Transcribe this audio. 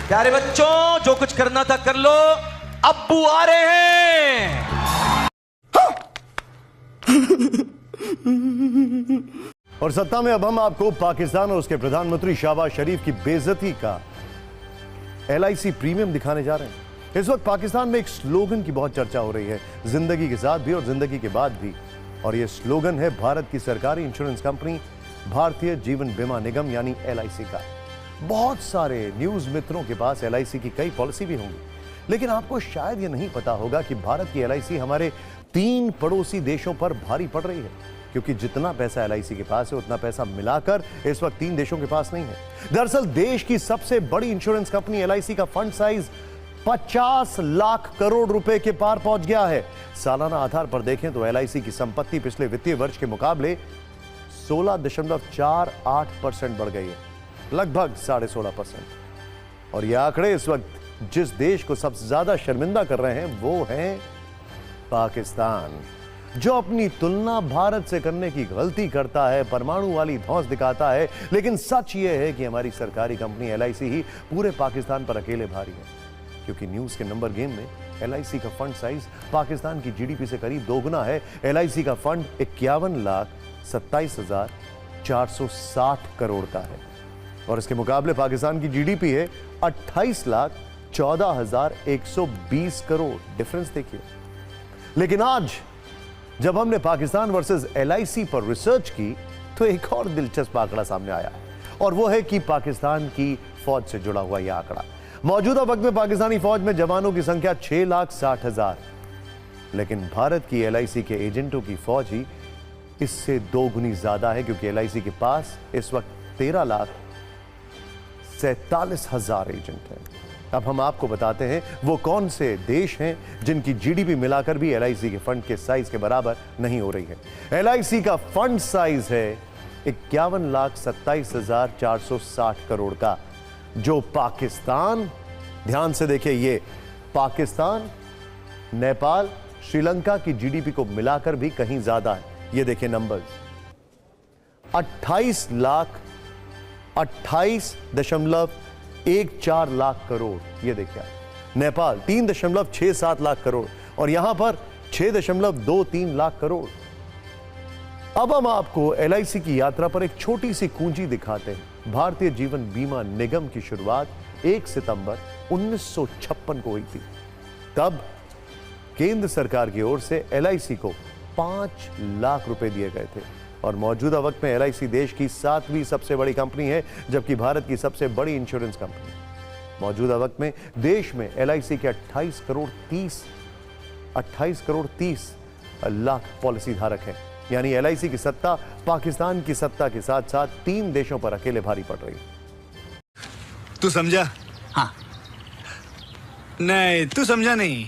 प्यारे बच्चों, जो कुछ करना था कर लो, अब्बू आ रहे हैं। और सत्ता में अब हम आपको पाकिस्तान और उसके प्रधानमंत्री शहबाज शरीफ की बेइज्जती का LIC प्रीमियम दिखाने जा रहे हैं। इस वक्त पाकिस्तान में एक स्लोगन की बहुत चर्चा हो रही है, जिंदगी के साथ भी और जिंदगी के बाद भी। और यह स्लोगन है भारत की सरकारी इंश्योरेंस कंपनी भारतीय जीवन बीमा निगम यानी LIC का। बहुत सारे न्यूज मित्रों के पास LIC की कई पॉलिसी भी होंगी, लेकिन आपको शायद यह नहीं पता होगा कि भारत की LIC हमारे 3 पड़ोसी देशों पर भारी पड़ रही है, क्योंकि जितना पैसा LIC के पास है उतना पैसा मिलाकर इस वक्त 3 देशों के पास नहीं है। दरअसल देश की सबसे बड़ी इंश्योरेंस कंपनी LIC का फंड साइज 50 लाख करोड़ रुपए के पार पहुंच गया है। सालाना आधार पर देखें तो LIC की संपत्ति पिछले वित्तीय वर्ष के मुकाबले 16.48% बढ़ गई है, लगभग 16.5%। और यह आंकड़े इस वक्त जिस देश को सबसे ज्यादा शर्मिंदा कर रहे हैं वो है पाकिस्तान, जो अपनी तुलना भारत से करने की गलती करता है, परमाणु वाली धौंस दिखाता है। लेकिन सच यह है कि हमारी सरकारी कंपनी LIC ही पूरे पाकिस्तान पर अकेले भारी है, क्योंकि न्यूज के नंबर गेम में LIC का फंड साइज पाकिस्तान की GDP से करीब दोगुना है। LIC का फंड 51,27,460 करोड़ का है और इसके मुकाबले पाकिस्तान की GDP है 28,14,120 करोड़। डिफरेंस देखिए। लेकिन आज जब हमने पाकिस्तान वर्सेस LIC पर रिसर्च की तो एक और दिलचस्प आंकड़ा सामने आया है, और वो है कि पाकिस्तान की फौज से जुड़ा हुआ यह आंकड़ा। मौजूदा वक्त में पाकिस्तानी फौज में जवानों की संख्या 6,60,000, लेकिन भारत की LIC के एजेंटों की फौज ही इससे 2 गुनी ज्यादा है, क्योंकि LIC के पास इस वक्त 13,47,000 एजेंट हैं। अब हम आपको बताते हैं वो कौन से देश हैं जिनकी GDP मिलाकर भी LIC के फंड के साइज के बराबर नहीं हो रही है। LIC का फंड साइज है 51,27,460 करोड़ का, जो पाकिस्तान, ध्यान से देखिए, ये पाकिस्तान, नेपाल, श्रीलंका की GDP को मिलाकर भी कहीं ज्यादा है। ये देखिए नंबर्स, 28.14 लाख करोड़। ये देखिए नेपाल 3.67 लाख करोड़ और यहां पर 6.23 लाख करोड़। अब हम आपको LIC की यात्रा पर एक छोटी सी कुंजी दिखाते हैं। भारतीय जीवन बीमा निगम की शुरुआत 1 सितंबर 1956 को हुई थी। तब केंद्र सरकार की ओर से LIC को 5 लाख रुपए दिए गए थे और मौजूदा वक्त में LIC देश की 7वीं सबसे बड़ी कंपनी है, जबकि भारत की सबसे बड़ी इंश्योरेंस कंपनी। मौजूदा वक्त में देश में LIC के 28 करोड़ 30 लाख पॉलिसी धारक हैं। यानी LIC की सत्ता पाकिस्तान की सत्ता के साथ साथ 3 देशों पर अकेले भारी पड़ रही है। तू समझा? हाँ। नहीं, तू समझा नहीं।